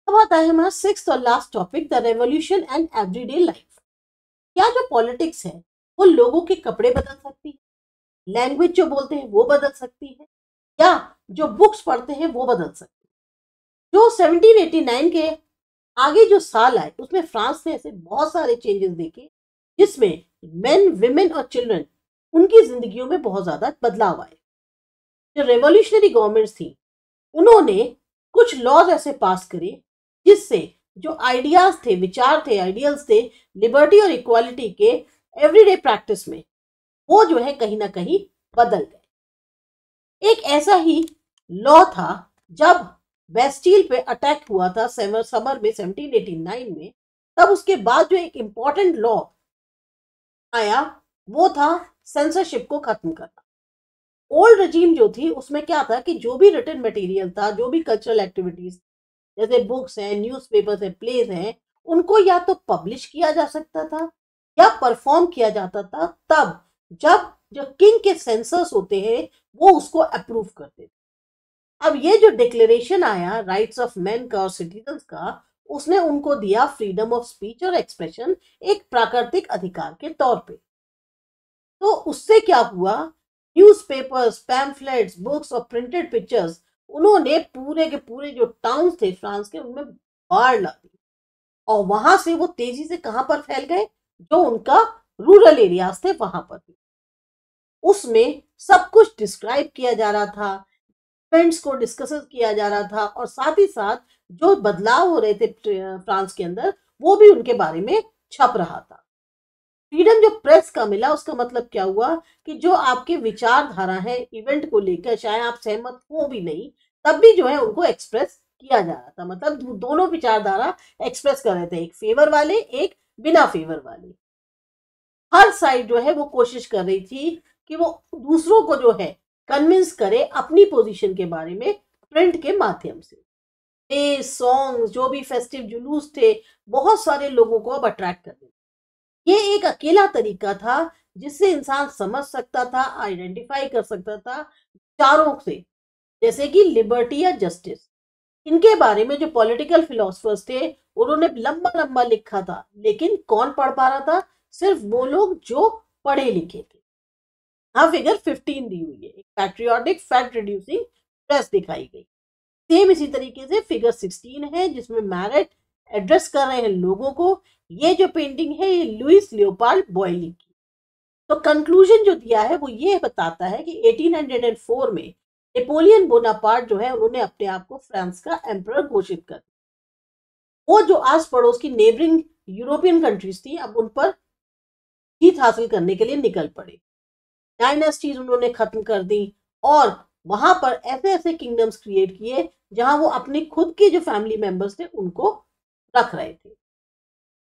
अब आता है हमारा सिक्स्थ और last topic, the revolution and everyday life. क्या जो पॉलिटिक्स है वो लोगों के कपड़े बदल सकती है, लैंग्वेज जो बोलते हैं वो बदल सकती है, या जो बुक्स पढ़ते हैं वो बदल सकती है। जो 1789 के आगे जो साल आए उसमें फ्रांस ने ऐसे बहुत सारे चेंजेस देखे जिसमें मेन, विमेन और चिल्ड्रन उनकी जिंदगियों में बहुत ज्यादा बदलाव आए। जो रेवोल्यूशनरी गवर्नमेंट्स थी उन्होंने कुछ लॉज ऐसे पास करे जिससे जो आइडियाज थे, विचार थे, आइडियल्स थे लिबर्टी और इक्वालिटी के एवरीडे प्रैक्टिस में, वो जो है कहीं ना कहीं बदल गए। एक ऐसा ही लॉ था जब वेस्टील पे अटैक हुआ था समर में 1789 में, तब उसके बाद जो एक इंपॉर्टेंट लॉ आया वो था सेंसरशिप को खत्म करना। ओल्ड रजीम जो थी उसमें क्या था कि जो भी रिटन मटेरियल था, जो भी कल्चरल एक्टिविटीज जैसे बुक्स हैं, न्यूज़पेपर्स हैं, प्लेज हैं, उनको या तो पब्लिश किया जा सकता था या परफॉर्म किया जाता था तब जब जो किंग के सेंसर्स होते हैं वो उसको अप्रूव करते थे। अब ये जो डिक्लेरेशन आया राइट्स ऑफ मैन का और सिटीजन्स का, उसने उनको दिया फ्रीडम ऑफ स्पीच और एक्सप्रेशन एक प्राकृतिक अधिकार के तौर पे। तो उससे क्या हुआ, न्यूज़पेपर्स, पैम्फलेट्स, बुक्स और प्रिंटेड पिक्चर्स उन्होंने पूरे के पूरे जो टाउन्स थे फ्रांस के उनमें बाढ़ ला दी, और वहां से वो तेजी से कहां पर फैल गए, जो उनका रूरल एरियाज थे वहां पर भी। उसमें सब कुछ डिस्क्राइब किया जा रहा था, इवेंट्स को डिस्कस किया जा रहा था, और साथ ही साथ जो बदलाव हो रहे थे फ्रांस के अंदर वो भी उनके बारे में छप रहा था। फ्रीडम जो प्रेस का मिला उसका मतलब क्या हुआ कि जो आपके विचारधारा है इवेंट को लेकर, चाहे आप सहमत हो भी नहीं तब भी जो है उनको एक्सप्रेस किया जा रहा था। मतलब दोनों विचारधारा एक्सप्रेस कर रहे थे, एक फेवर वाले, एक बिना फेवर वाले। हर साइड जो है वो कोशिश कर रही थी कि वो दूसरों को जो है कन्विंस करे अपनी पोजीशन के बारे में प्रिंट के माध्यम से। सॉन्ग, जो भी फेस्टिव जुलूस थे, बहुत सारे लोगों को अब अट्रैक्ट कर रहे। ये एक अकेला तरीका था जिससे इंसान समझ सकता था, आइडेंटिफाई कर सकता था चारों से, जैसे कि लिबर्टी या जस्टिस। इनके बारे में जो पॉलिटिकल फिलोसफर्स थे उन्होंने लंबा लंबा लिखा था, लेकिन कौन पढ़ पा रहा था? सिर्फ वो लोग जो पढ़े लिखे थे। हाँ, फिगर 15 दी हुई है, एक पैट्रियोटिक फैक्ट रिड्यूसिंग प्रेस दिखाई गई। सेम इसी तरीके से फिगर 16 है जिसमें मैरेट एड्रेस कर रहे हैं लोगों को। ये जो पेंटिंग है ये लुइस लियोपार्ड बॉयली की। तो कंक्लूजन जो दिया है वो ये बताता है कि 1804 में नेपोलियन बोनापार्ट जो है उन्होंने अपने आप को फ्रांस का एम्परर घोषित कर दिया। वो जो आस पड़ोस की नेबरिंग यूरोपियन कंट्रीज थी अब उन पर जीत हासिल करने के लिए निकल पड़े। डायनेस्टीज उन्होंने खत्म कर दी और वहां पर ऐसे ऐसे किंगडम्स क्रिएट किए जहां वो अपने खुद के जो फैमिली मेंबर्स थे उनको रख रहे थे।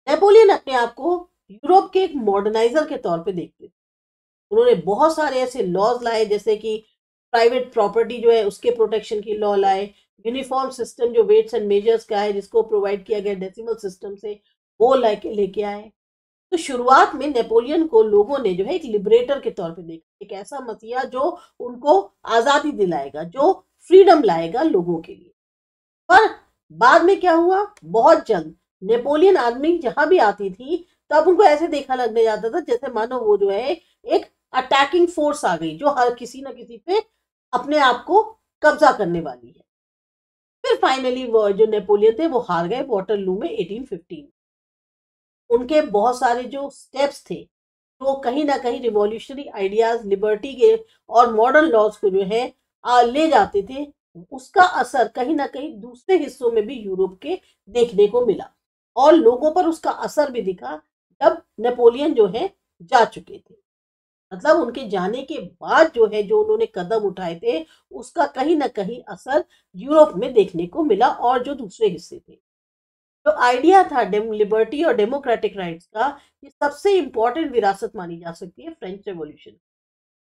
नेपोलियन अपने आप को यूरोप के एक मॉडर्नाइजर के तौर पे देखते थे। उन्होंने बहुत सारे ऐसे लॉज लाए जैसे कि प्राइवेट प्रॉपर्टी जो है उसके प्रोटेक्शन की लॉ लाए, यूनिफॉर्म सिस्टम जो वेट्स एंड मेजर्स का है जिसको प्रोवाइड किया गया डेसिमल सिस्टम से, वो लेके आए। तो शुरुआत में नेपोलियन को लोगों ने जो है एक लिबरेटर के तौर पे देखा, एक ऐसा मसीहा जो उनको आजादी दिलाएगा, जो फ्रीडम लाएगा लोगों के लिए। पर बाद में क्या हुआ, बहुत जल्द नेपोलियन आर्मी जहां भी आती थी तब उनको ऐसे देखा लगने जाता था जैसे मानो वो जो है एक अटैकिंग फोर्स आ गई जो हर किसी ना किसी पे अपने आप को कब्जा करने वाली है। फिर फाइनली वो जो नेपोलियन थे वो हार गए वाटरलू में 1815। उनके बहुत सारे जो स्टेप्स थे तो कहीं ना कहीं रिवॉल्यूशनरी आइडियाज, लिबर्टी के और मॉडर्न लॉज को जो है ले जाते थे। उसका असर कहीं ना कहीं दूसरे हिस्सों में भी यूरोप के देखने को मिला और लोगों पर उसका असर भी दिखा जब नेपोलियन जो है जा चुके थे। मतलब उनके जाने के बाद जो है जो उन्होंने कदम उठाए थे उसका कहीं ना कहीं असर यूरोप में देखने को मिला और जो दूसरे हिस्से थे। जो आइडिया था लिबर्टी और डेमोक्रेटिक राइट्स का, ये सबसे इंपॉर्टेंट विरासत मानी जा सकती है फ्रेंच रेवोल्यूशन।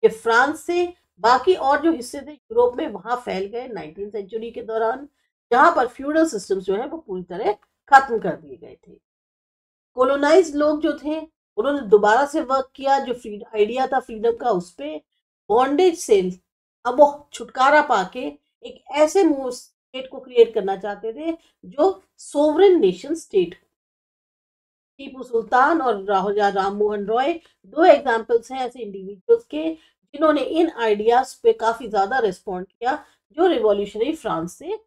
ये फ्रांस से बाकी और जो हिस्से थे यूरोप में वहां फैल गए 19वीं सेंचुरी के दौरान, जहां पर फ्यूडल सिस्टम्स जो है वो पूरी तरह खत्म कर दिए गए थे। कोलोनाइज लोग जो थे उन्होंने दोबारा से वर्क किया, जो आइडिया था फ्रीडम का उस पे, बॉन्डेज से अब वो छुटकारा पाके एक ऐसे स्टेट को क्रिएट करना चाहते थे जो sovereign nation state. Tipu Sultan और राजा राम मोहन रॉय दो एग्जाम्पल्स हैं ऐसे इंडिविजुअल्स के जिन्होंने इन आइडियाज पे काफी ज्यादा रिस्पॉन्ड किया जो रिवॉल्यूशनरी फ्रांस से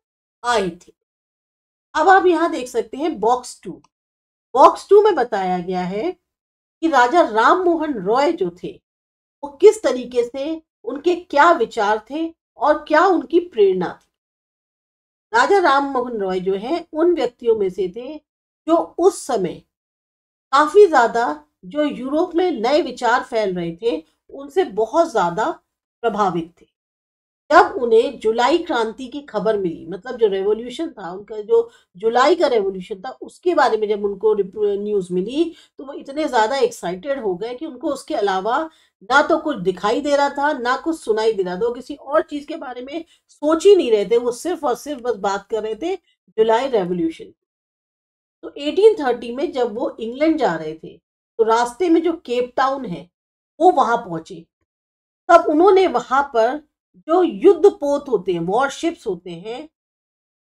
आए थे। अब आप यहाँ देख सकते हैं बॉक्स 2। बॉक्स 2 में बताया गया है कि राजा राम मोहन रॉय जो थे वो किस तरीके से, उनके क्या विचार थे और क्या उनकी प्रेरणा थी। राजा राम मोहन रॉय जो है उन व्यक्तियों में से थे जो उस समय काफी ज्यादा जो यूरोप में नए विचार फैल रहे थे उनसे बहुत ज्यादा प्रभावित थे। जब उन्हें जुलाई क्रांति की खबर मिली, मतलब जो रेवोल्यूशन था उनका, जो जुलाई का रेवोल्यूशन था उसके बारे में जब उनको न्यूज मिली तो वो इतने ज्यादा एक्साइटेड हो गए कि उनको उसके अलावा ना तो कुछ दिखाई दे रहा था ना कुछ सुनाई दे रहा था। वो किसी और चीज के बारे में सोच ही नहीं रहे थे, वो सिर्फ और सिर्फ बस बात कर रहे थे जुलाई रेवोल्यूशन। तो 1830 में जब वो इंग्लैंड जा रहे थे तो रास्ते में जो केप टाउन है वो वहां पहुंचे। तब उन्होंने वहां पर जो युद्ध पोत होते हैं, वॉरशिप्स होते हैं,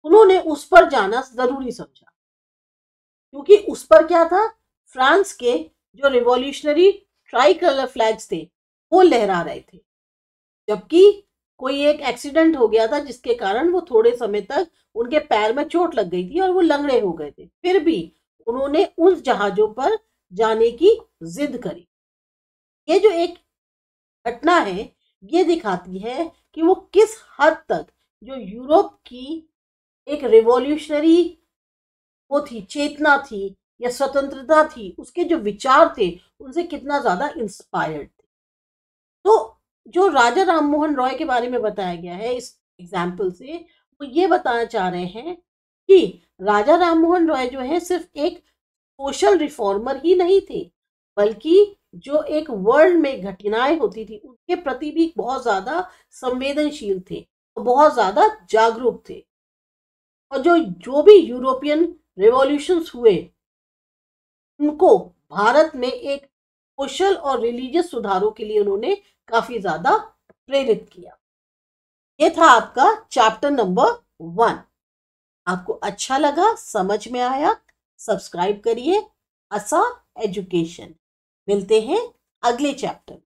उन्होंने उस पर जाना जरूरी समझा क्योंकि उस पर क्या था, फ्रांस के जो रिवॉल्यूशनरी ट्राई कलर फ्लैग्स थे वो लहरा रहे थे। जबकि कोई एक एक्सीडेंट हो गया था जिसके कारण वो थोड़े समय तक उनके पैर में चोट लग गई थी और वो लंगड़े हो गए थे, फिर भी उन्होंने उस जहाजों पर जाने की जिद करी। ये जो एक घटना है ये दिखाती है कि वो किस हद तक जो यूरोप की एक रिवॉल्यूशनरी वो थी, चेतना थी या स्वतंत्रता थी, उसके जो विचार थे उनसे कितना ज्यादा इंस्पायर्ड थे। तो जो राजा राम मोहन रॉय के बारे में बताया गया है इस एग्जाम्पल से, वो ये बताना चाह रहे हैं कि राजा राम मोहन रॉय जो है सिर्फ एक सोशल रिफॉर्मर ही नहीं थे, बल्कि जो एक वर्ल्ड में घटनाएं होती थी उनके प्रति भी बहुत ज्यादा संवेदनशील थे और बहुत ज्यादा जागरूक थे। और जो जो भी यूरोपियन रिवॉल्यूशंस हुए उनको भारत में एक सोशल और रिलीजियस सुधारों के लिए उन्होंने काफी ज्यादा प्रेरित किया। ये था आपका चैप्टर नंबर 1। आपको अच्छा लगा, समझ में आया, सब्सक्राइब करिए। आसा एजुकेशन। मिलते हैं अगले चैप्टर।